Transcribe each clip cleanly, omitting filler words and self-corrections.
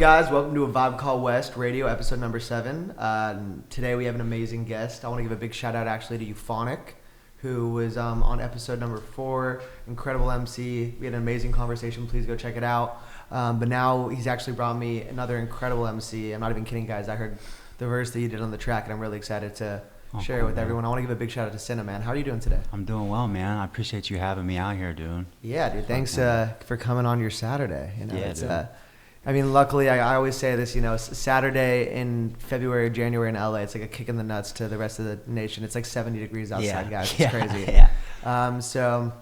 guys? Welcome to A Vibe Call West Radio, episode number 7. Today we have an amazing guest. I want to give a big shout out actually to Euphonic, who was on episode number 4. Incredible MC. We had an amazing conversation. Please go check it out. But now he's actually brought me another incredible MC. I'm not even kidding, guys. I heard the verse that you did on the track, and I'm really excited to share it with everyone. I want to give a big shout out to Sinna, man. How are you doing today? I'm doing well, man. I appreciate you having me out here, dude. Yeah, dude. Thanks for coming on your Saturday. You know, yeah, it's I mean, luckily, I always say this, you know, Saturday in February or January in LA, it's like a kick in the nuts to the rest of the nation. It's like 70 degrees outside, guys. It's crazy. So,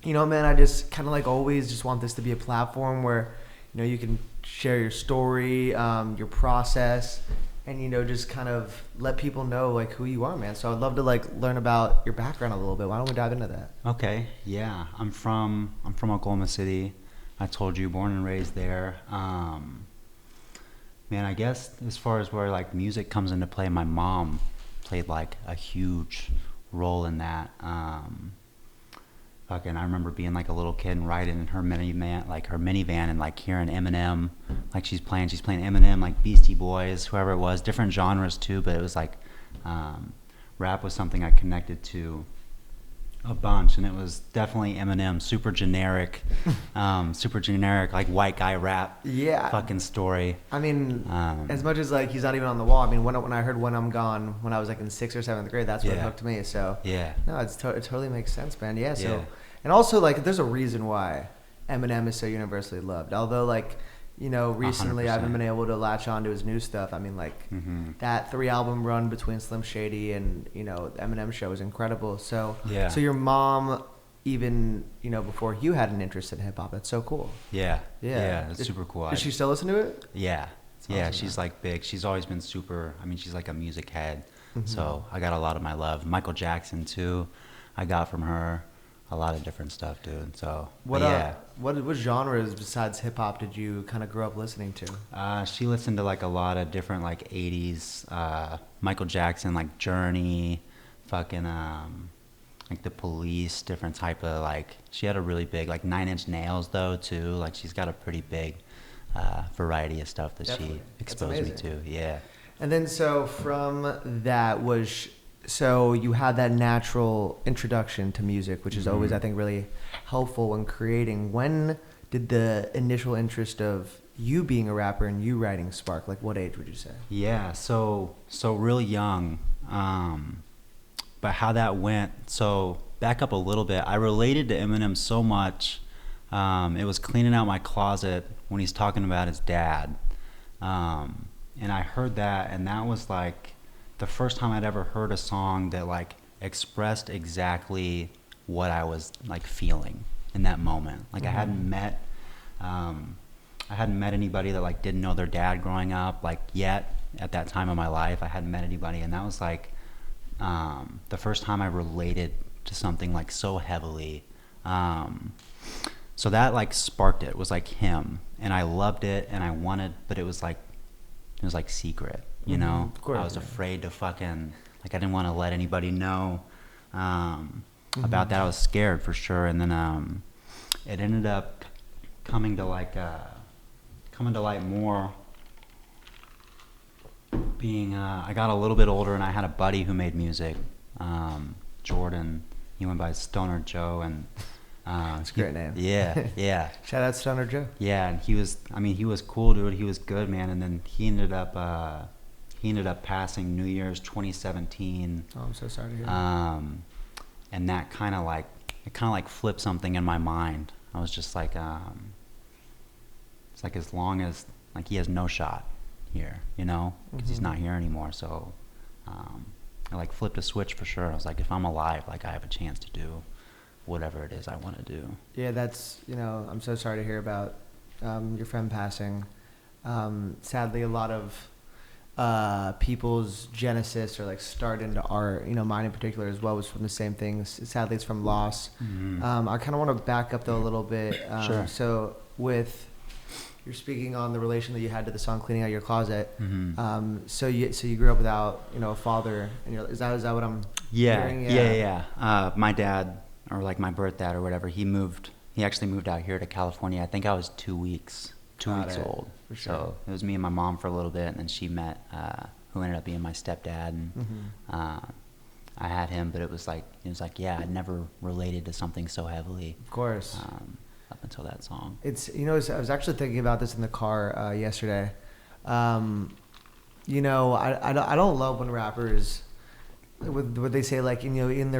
you know, man, I just kind of like always just want this to be a platform where, you know, you can share your story, your process, and, you know, just kind of let people know, like, who you are, man. So I'd love to, like, learn about your background a little bit. Why don't we dive into that? Okay, yeah. I'm from Oklahoma City. I told you, born and raised there. Man, I guess as far as where like music comes into play, my mom played like a huge role in that. I remember being like a little kid and riding in her minivan, and like hearing Eminem, like she's playing Eminem, like Beastie Boys, whoever it was, different genres too. But it was like rap was something I connected to a bunch, and it was definitely Eminem, super generic, like white guy rap. Yeah. Fucking story. I mean, as much as like he's not even on the wall. I mean, when I heard "When I'm Gone" when I was like in 6th or 7th grade, that's what hooked me. So yeah, no, it totally makes sense, man. Yeah. So and also like there's a reason why Eminem is so universally loved. Although like, you know, recently 100%. I haven't been able to latch on to his new stuff. I mean, like that 3-album run between Slim Shady and, you know, the Eminem show is incredible. So so your mom, even, you know, before you had an interest in hip hop, that's so cool. Yeah, it's super cool. Does she still listen to it? Yeah, awesome, she's like big. She's always been super. I mean, she's like a music head. So I got a lot of my love. Michael Jackson too, I got from her. A lot of different stuff, dude. So what genres besides hip hop did you kind of grow up listening to? She listened to like a lot of different like 80s Michael Jackson, like Journey, fucking like The Police, different type of like. She had a really big like 9 Inch Nails though too. Like she's got a pretty big variety of stuff that she exposed me to. Yeah. And then so from that So you had that natural introduction to music, which is always, I think, really helpful when creating. When did the initial interest of you being a rapper and you writing spark? Like, what age would you say? Yeah, so really young. But how that went, so back up a little bit. I related to Eminem so much. It was cleaning out my closet when he's talking about his dad. And I heard that, and that was like the first time I'd ever heard a song that like expressed exactly what I was like feeling in that moment. Like I hadn't met anybody that like didn't know their dad growing up like yet at that time of my life. I hadn't met anybody, and that was like the first time I related to something like so heavily. So that like sparked it. It was like him, and I loved it, and I wanted, but it was like secret. You know, of course, I was afraid to fucking, like, I didn't want to let anybody know about that. I was scared for sure. And then it ended up coming to light more being, I got a little bit older, and I had a buddy who made music, Jordan. He went by Stoner Joe, and that's a great name. Yeah. Shout out Stoner Joe. Yeah, and he was cool, dude. He was good, man. And then he ended up passing New Year's 2017. Oh, I'm so sorry to hear and that kind of like flipped something in my mind. I was just like, it's like as long as like he has no shot here, you know, because he's not here anymore. So I like flipped a switch for sure. I was like, if I'm alive, like I have a chance to do whatever it is I want to do. Yeah, that's, you know, I'm so sorry to hear about your friend passing. Sadly, a lot of people's genesis or like start into art, you know, mine in particular as well, was from the same things. Sadly, it's from loss. I kind of want to back up though a little bit. Sure. So with, you're speaking on the relation that you had to the song "Cleaning Out Your Closet." So you grew up without, you know, a father, and is that what I'm hearing? Yeah. My dad, or like my birth dad or whatever, he actually moved out here to California. I think I was 2 weeks 2 weeks old. For sure. So it was me and my mom for a little bit, and then she met who ended up being my stepdad, and I had him, but it was like yeah, I'd never related to something so heavily. Of course. Up until that song. It's I was actually thinking about this in the car yesterday. I don't love when rappers what they say, like, in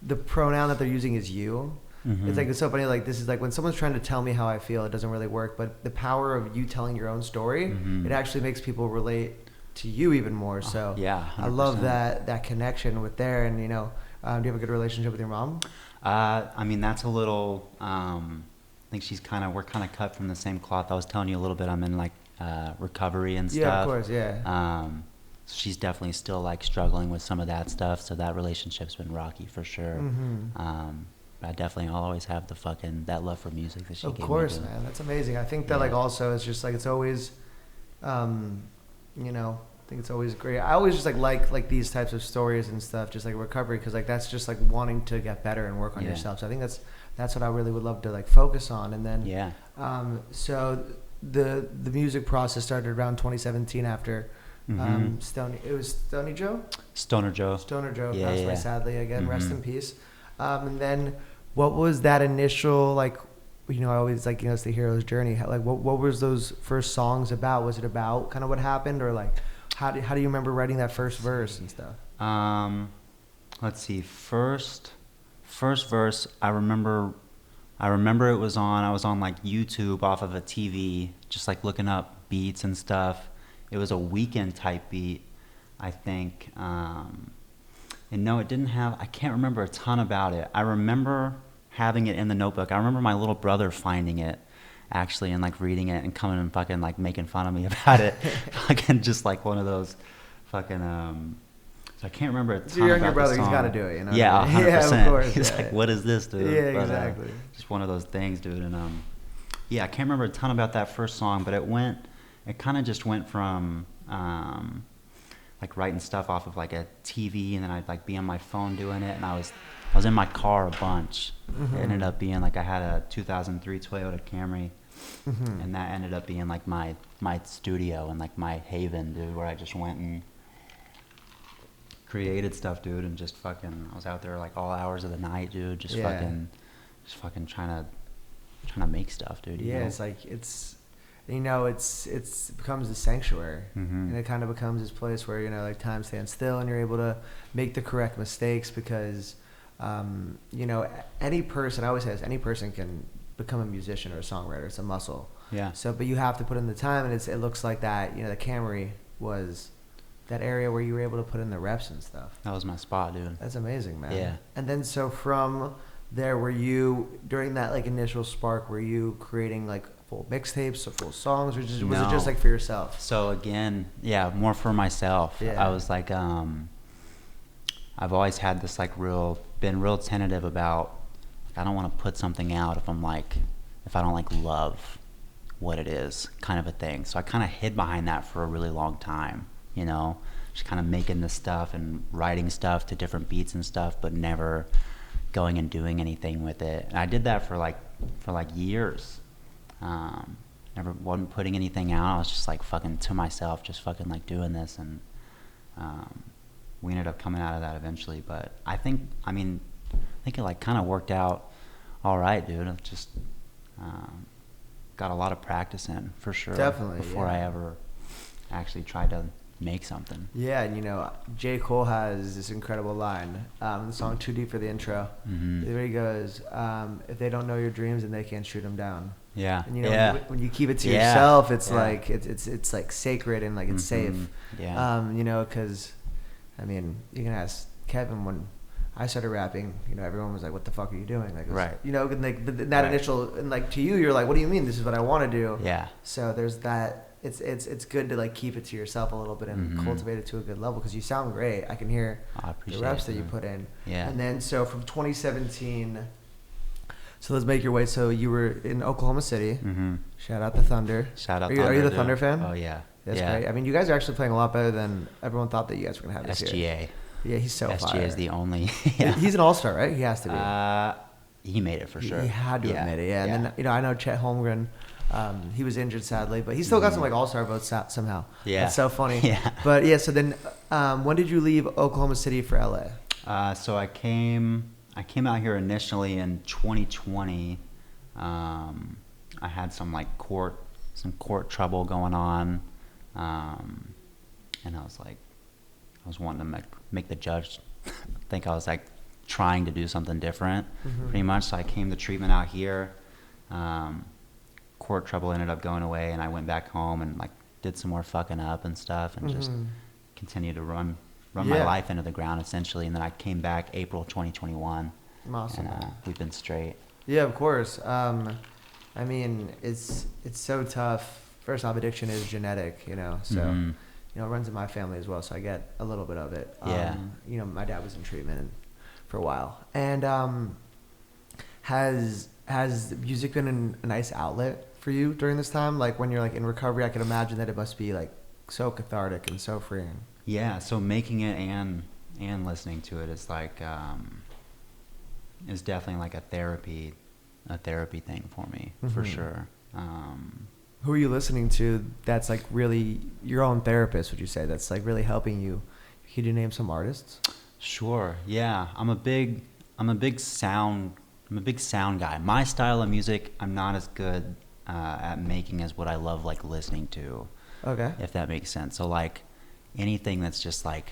the pronoun that they're using is you. It's like, it's so funny, like, this is like when someone's trying to tell me how I feel, it doesn't really work, but the power of you telling your own story, it actually makes people relate to you even more. So yeah, 100%. I love that connection with there. And do you have a good relationship with your mom? I mean, that's a little I think we're kind of cut from the same cloth. I was telling you a little bit, I'm in like recovery and stuff. Yeah, of course. Yeah. She's definitely still like struggling with some of that stuff, so that relationship's been rocky for sure. But I'll always have that love for music that she gave me. Of course, man. That's amazing. I think that like also it's just like, it's always I think it's always great. I always just like these types of stories and stuff, just like recovery, because like that's just like wanting to get better and work on yourself. So I think that's what I really would love to like focus on. And then so the music process started around 2017 after Stoner Joe passed away sadly again. Rest in peace. And then what was that initial, like, I always like, it's the hero's journey. Like, what was those first songs about? Was it about kind of what happened, or like how do you remember writing that first verse and stuff? Let's see. First verse, I remember I was on like YouTube off of a TV, just like looking up beats and stuff. It was a Weekend type beat, I think. And no, it didn't have, I can't remember a ton about it. I remember having it in the notebook. I remember my little brother finding it actually and like reading it and coming and fucking like making fun of me about it. Fucking just like one of those fucking so I can't remember a ton your about younger brother, the song. He's got to do it, Yeah, 100%. Yeah, of course. He's like, what is this, dude? Yeah, but, exactly. Just one of those things, dude. And yeah, I can't remember a ton about that first song, but it kind of just went from like writing stuff off of like a TV, and then I'd like be on my phone doing it, and I was in my car a bunch. It ended up being like I had a 2003 Toyota Camry, and that ended up being like my studio and like my haven, dude, where I just went and created stuff, dude, and just fucking, I was out there like all hours of the night, dude, just fucking trying to make stuff, dude. You know? It's like it's becomes a sanctuary, and it kind of becomes this place where like time stands still, and you're able to make the correct mistakes because any person, I always say this, any person can become a musician or a songwriter. It's a muscle. Yeah. So, but you have to put in the time, and it looks like that. The Camry was that area where you were able to put in the reps and stuff. That was my spot, dude. That's amazing, man. Yeah. And then so from there, were you during that like initial spark? Were you creating like full mixtapes or full songs, or was it just like for yourself? So again, yeah, more for myself. Yeah. I was like, I've always had this like been real tentative about, like, I don't want to put something out if I don't like love what it is, kind of a thing. So I kind of hid behind that for a really long time, just kind of making this stuff and writing stuff to different beats and stuff, but never going and doing anything with it. And I did that for like years. Never wasn't putting anything out. I was just like fucking to myself, just fucking like doing this, and we ended up coming out of that eventually. But I think it like kind of worked out all right, dude. I just got a lot of practice in for sure. Definitely. Before I ever actually tried to make something. Yeah, and J. Cole has this incredible line, the song "Too Deep" for the intro. There he goes, if they don't know your dreams, then they can't shoot them down. Yeah. And when you keep it to yourself, it's like it's like sacred and like it's safe. Yeah. Because you can ask Kevin when I started rapping, everyone was like, "What the fuck are you doing?" Like, right. And like that initial, and like to you, you're like, "What do you mean? This is what I want to do." Yeah. So there's that. It's good to like keep it to yourself a little bit and cultivate it to a good level, because you sound great. I can hear the reps that you put in. Yeah. And then so from 2017, so let's make your way. So you were in Oklahoma City. Shout out the Thunder. Thunder. Are you the Thunder fan? Oh yeah. That's great. You guys are actually playing a lot better than everyone thought that you guys were gonna have this year. SGA. Yeah, he's so fire. SGA is the only. He's an all-star, right? He has to be. He made it for sure. He had to have made it. Yeah. And then I know Chet Holmgren He was injured sadly, but he still got some like all-star votes somehow. Yeah. That's so funny. Yeah. But yeah, so then when did you leave Oklahoma City for LA? So I came out here initially in 2020. I had some like court trouble going on, and I was wanting to make the judge think I was like trying to do something different, pretty much. So I came to treatment out here. Court trouble ended up going away, and I went back home and like did some more fucking up and stuff, and just continued to run my life into the ground essentially. And then I came back April 2021. Awesome. And we've been straight. Yeah, of course. I mean, it's so tough. First off, addiction is genetic, you know, so you know, it runs in my family as well, so I get a little bit of it. Yeah. You know, my dad was in treatment for a while. And has music been a nice outlet for you during this time? Like when you're like in recovery, I can imagine that it must be like so cathartic and so freeing. Yeah, so making it and listening to it is like is definitely like a therapy thing for me, for sure. Who are you listening to that's like really your own therapist, would you say, that's like really helping you? Could you name some artists? Sure. Yeah. I'm a big sound guy. My style of music, I'm not as good at making as what I love like listening to. Okay. If that makes sense. So like anything that's just like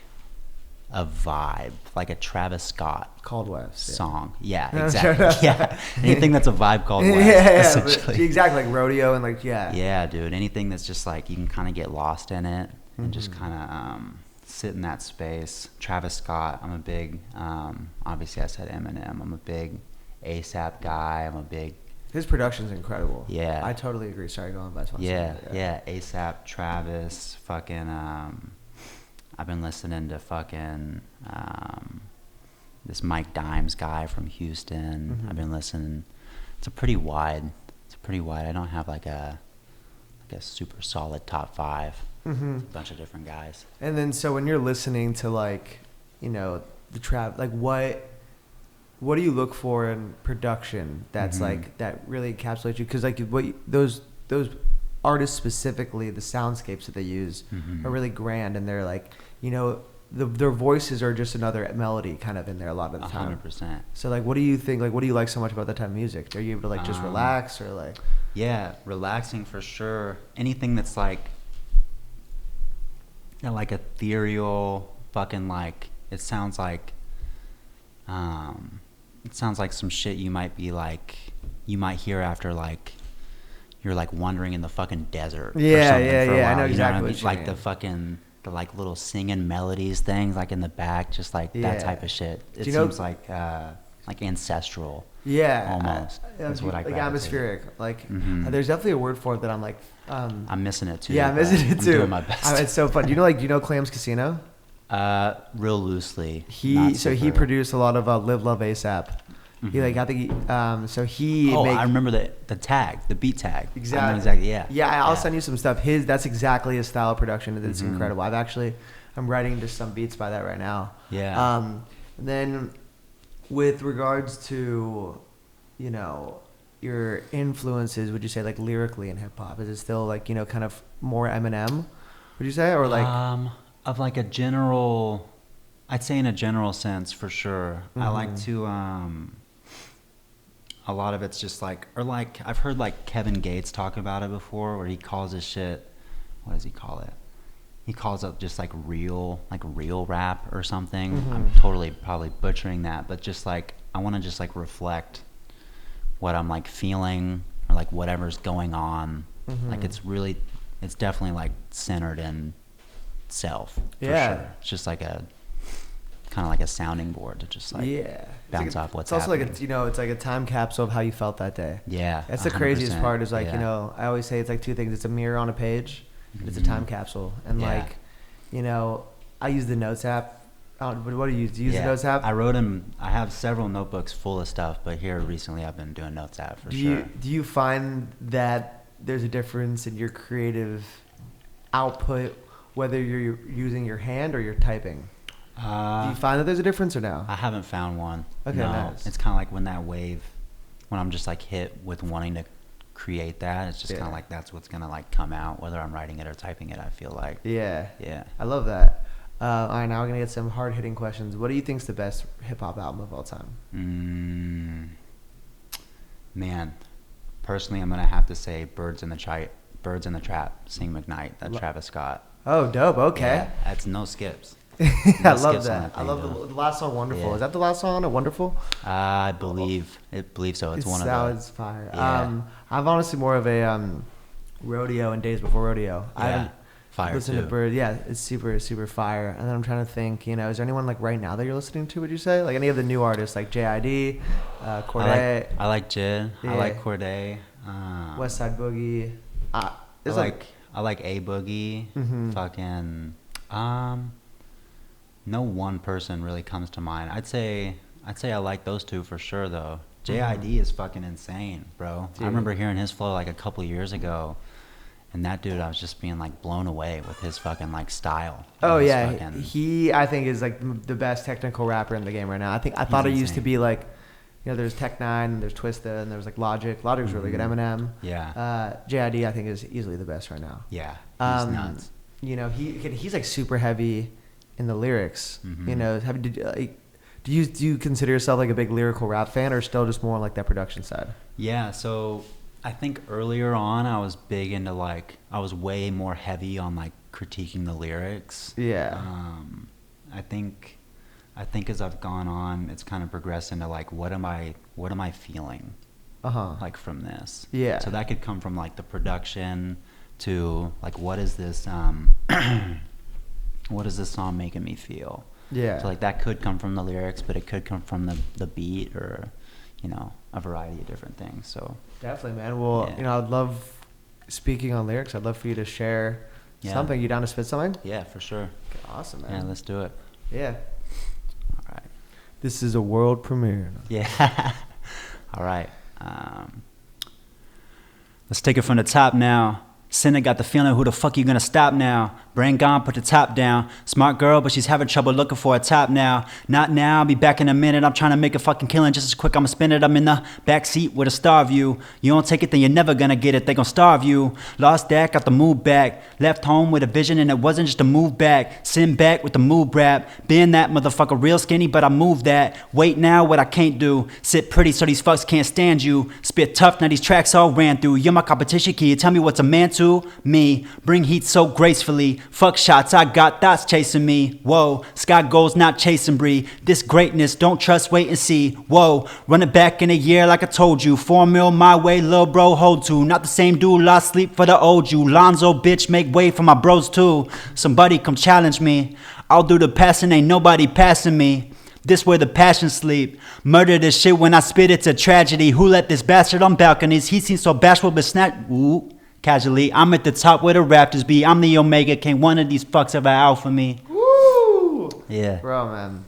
a vibe, like a Travis Scott Called West song. Yeah, exactly. Yeah. Anything that's a vibe called West, essentially. Exactly, like rodeo and like, yeah. Yeah, dude. Anything that's just like you can kind of get lost in it and just kind of sit in that space. Travis Scott, I'm a big, obviously I said Eminem. I'm a big ASAP guy. I'm a big... His production's incredible. Yeah. I totally agree. Sorry, go on. Yeah. ASAP, Travis, fucking... I've been listening to fucking this Mike Dimes guy from Houston. I've been listening. It's pretty wide. I don't have like a super solid top 5. It's a bunch of different guys. And then so when you're listening to like, you know, the trap, like what do you look for in production that's like that really encapsulates you? Because like those artists specifically, the soundscapes that they use are really grand, and they're like, you know, their voices are just another melody kind of in there a lot of the time. 100%. So like, what do you think? Like, what do you like so much about that type of music? Are you able to like just relax or like? Yeah, relaxing for sure. Anything that's like, you know, like ethereal, fucking like it sounds like some shit you might hear after like you're like wandering in the fucking desert. Yeah. I know exactly what I mean? what you like mean. the like little singing melodies things like in the back, just like that type of shit. It seems like ancestral. Yeah, almost. That's what I like gravitate. Atmospheric. Like there's definitely a word for it that I'm like. I'm missing it too. Yeah, I'm missing it too. I'm doing my best. It's so fun. Do you know Clams Casino? Real loosely. He produced a lot of Live Love ASAP. He like I think I remember the tag, the beat tag. Exactly. Yeah. I'll send you some stuff. That's exactly his style of production. It's incredible. I'm writing just some beats by that right now. Yeah. And then with regards to, you know, your influences, would you say like lyrically in hip hop, is it still like, you know, kind of more Eminem, would you say, or like of like a general, I'd say in a general sense for sure. I like to a lot of it's just like, or like I've heard like Kevin Gates talk about it before, where he calls his shit, what does he call it? He calls it just like real rap or something. I'm totally probably butchering that, but just like I want to just like reflect what I'm like feeling or like whatever's going on. Like it's definitely like centered in self. For sure. It's just like a kind of like a sounding board to just like bounce off what's happening. It's also like you know, it's like a time capsule of how you felt that day. Yeah, that's the craziest part. Is like you know, I always say it's like two things. It's a mirror on a page. It's a time capsule, and like, you know, I use the Notes app. What do you use? Do you use the Notes app? I have several notebooks full of stuff, but here recently I've been doing Notes app for sure. Do you find that there's a difference in your creative output, whether you're using your hand or you're typing? Do you find that there's a difference or no? I haven't found one. Okay, no. nice. It's kind of like when I'm just like hit with wanting to create that. It's just kind of like that's what's gonna like come out, whether I'm writing it or typing it. I feel like. Yeah. Yeah. I love that. All right, now we're gonna get some hard hitting questions. What do you think's the best hip hop album of all time? Man, personally, I'm gonna have to say "Birds in the Trap," "Sing McKnight," that Travis Scott. Oh, dope. Okay. Yeah, that's no skips. I love that. I love the last song, "Wonderful." Yeah. Is that the last song, "Wonderful"? I believe so. It's one of that the. was fire. Yeah. I'm honestly more of a Rodeo and Days Before Rodeo. Yeah. Fire Listen too. to Bird. Yeah, it's super, super fire. And then I'm trying to think, is there anyone like right now that you're listening to, would you say? Like any of the new artists like JID, Cordae? I like Jid. Yeah. I like Cordae. West Side Boogie. I like A Boogie. Fucking no one person really comes to mind. I'd say I like those two for sure though. JID is fucking insane, bro. Dude. I remember hearing his flow like a couple years ago. And that dude, I was just being like blown away with his fucking like style. Oh yeah, he I think is like the best technical rapper in the game right now. I thought it used to be like, there's Tech Nine, there's Twista, and there's like Logic. Logic's really good. Eminem. Yeah. JID I think is easily the best right now. Yeah. He's nuts. He's like super heavy in the lyrics. Do you consider yourself like a big lyrical rap fan, or still just more like that production side? Yeah. So. I think earlier on I was big into I was way more heavy on like critiquing the lyrics. Yeah. I think as I've gone on, it's kind of progressed into like what am I feeling? Like from this. Yeah. So that could come from like the production to like what is this song making me feel? Yeah. So like that could come from the lyrics, but it could come from the beat or a variety of different things. So definitely, man. Well, I'd love, speaking on lyrics, I'd love for you to share something. You down to spit something? Yeah, for sure. Okay, awesome, man. Yeah, let's do it. Yeah. All right. This is a world premiere. Yeah. All right. Let's take it from the top now. Sinna got the feeling, who the fuck you gonna stop now? Brain gone, put the top down. Smart girl, but she's having trouble looking for a top now. Not now, I'll be back in a minute. I'm trying to make a fucking killing just as quick, I'ma spin it. I'm in the back seat with a star view. You don't take it, then you're never gonna get it. They gon' starve you. Lost that, got the move back. Left home with a vision and it wasn't just a move back. Sin back with the move rap. Being that motherfucker real skinny, but I moved that. Wait now, what I can't do. Sit pretty so these fucks can't stand you. Spit tough, now these tracks all ran through. You're my competition, can you tell me what's a man to? Me. Bring heat so gracefully. Fuck shots, I got thoughts chasing me. Whoa, sky goals not chasing Bree. This greatness, don't trust, wait and see. Whoa, run it back in a year like I told you. 4 mil my way, lil' bro, hold to. Not the same dude, lost sleep for the old you. Lonzo, bitch, make way for my bros too. Somebody come challenge me. I'll do the passing, ain't nobody passing me. This where the passion sleep. Murder this shit when I spit, it's a tragedy. Who let this bastard on balconies? He seems so bashful but snatch. Ooh. Casually, I'm at the top where the Raptors be. I'm the Omega. Can't one of these fucks ever out for me. Woo! Yeah. Bro, man.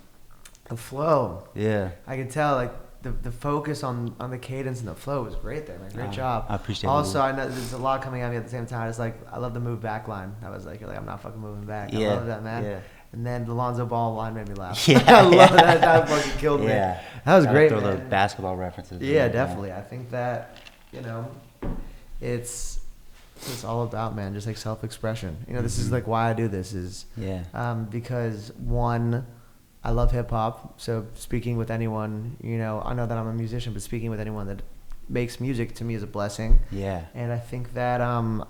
The flow. Yeah. I can tell, like, the focus on the cadence and the flow was great there, man. Great job. I appreciate it. Also, I know there's a lot coming at me at the same time. It's like, I love the move back line. I was like, you're like, I'm not fucking moving back. I love that, man. Yeah. And then the Lonzo Ball line made me laugh. Yeah. I love that. That fucking killed me. Yeah. That was great, throw man. the basketball references. Yeah, definitely. I think that, it's all about, man, just like self-expression. This is like why I do this is because one, I love hip hop. So speaking with anyone, I know that I'm a musician, but speaking with anyone that makes music to me is a blessing. Yeah. And I think that I'm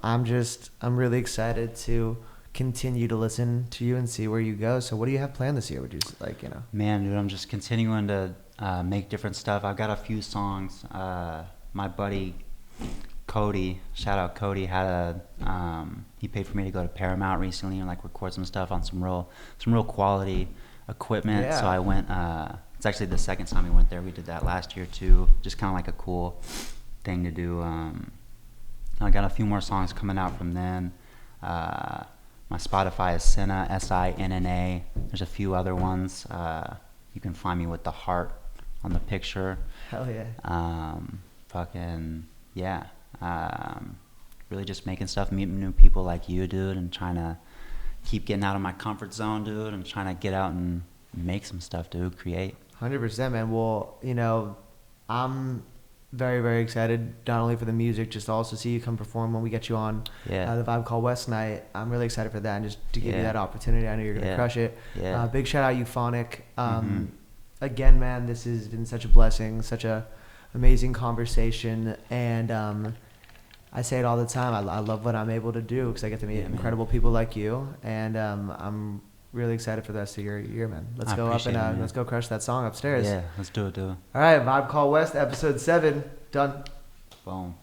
really excited to continue to listen to you and see where you go. So what do you have planned this year? Would you Man, dude, I'm just continuing to make different stuff. I've got a few songs. My buddy Cody, shout out Cody, had he paid for me to go to Paramount recently and like record some stuff on some real quality equipment. Yeah. So I went. It's actually the second time we went there. We did that last year too. Just kind of like a cool thing to do. I got a few more songs coming out from then. My Spotify is Sinna, Sinna. There's a few other ones. You can find me with the heart on the picture. Hell yeah. Yeah. Really just making stuff, meeting new people like you, dude, and trying to keep getting out of my comfort zone, dude, and trying to get out and make some stuff, dude, create. 100%, man. Well, I'm very, very excited, not only for the music, just to also see you come perform when we get you on the Vibe Call West night. I'm really excited for that, and just to give you that opportunity. I know you're going to crush it. Big shout out Euphonic. Again, man, this has been such a blessing, such a amazing conversation, and I say it all the time. I love what I'm able to do because I get to meet incredible people like you, and I'm really excited for the rest of your year, man. Let's go up and let's go crush that song upstairs. Yeah, let's do it. All right, Vibe Call West, episode 7, done. Boom.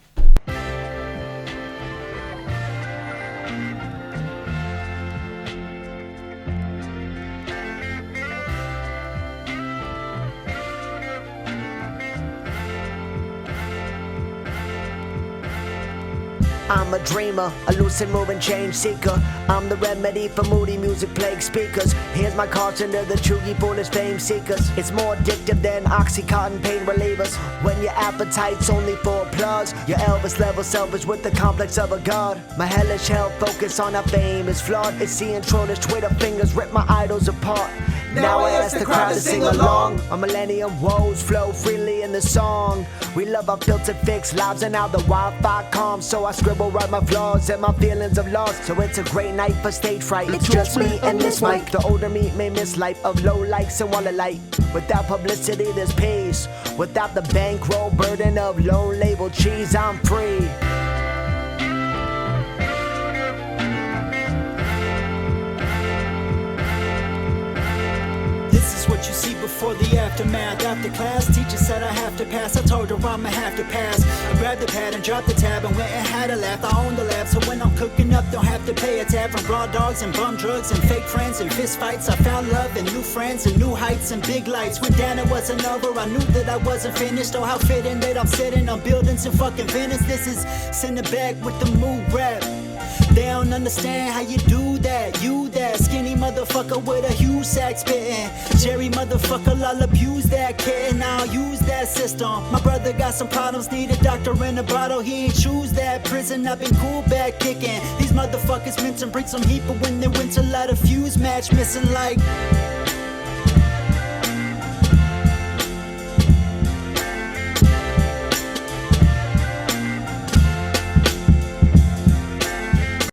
I'm a dreamer, a lucid moving change seeker. I'm the remedy for moody music plague speakers. Here's my caution to the chuggy foolish fame seekers. It's more addictive than Oxycontin pain relievers. When your appetite's only for applause, your Elvis level selfish with the complex of a god. My hellish hell focus on our fame is flawed. It's seeing trollish Twitter fingers rip my idols apart. Now I ask the crowd to sing along. Our millennium woes flow freely in the song. We love our filtered fix lives and how the Wi-Fi calms. So I scribble write my flaws and my feelings of loss. So it's a great night for stage fright. It's just me and this mic. The older me may miss life of low likes and wallet light. Without publicity there's peace. Without the bankroll burden of low label cheese, I'm free. What you see before the aftermath. After class, teacher said I have to pass. I told her I'ma have to pass. I grabbed the pad and dropped the tab and went and had a laugh. I own the lab, so when I'm cooking up, don't have to pay a tab. From raw dogs and bum drugs and fake friends and fist fights, I found love and new friends and new heights and big lights. When down it wasn't over, I knew that I wasn't finished. Oh, how fitting that I'm sitting on buildings in fucking Venice. This is Sinna back with the mood rap. They don't understand how you do that. You that skinny motherfucker with a huge sack spitting. Jerry motherfucker, I'll abuse that kitten. I'll use that system. My brother got some problems, need a doctor in a bottle. He ain't choose that prison. I've been cool back kicking. These motherfuckers meant to bring some heat, but when they went to light a fuse match, missing like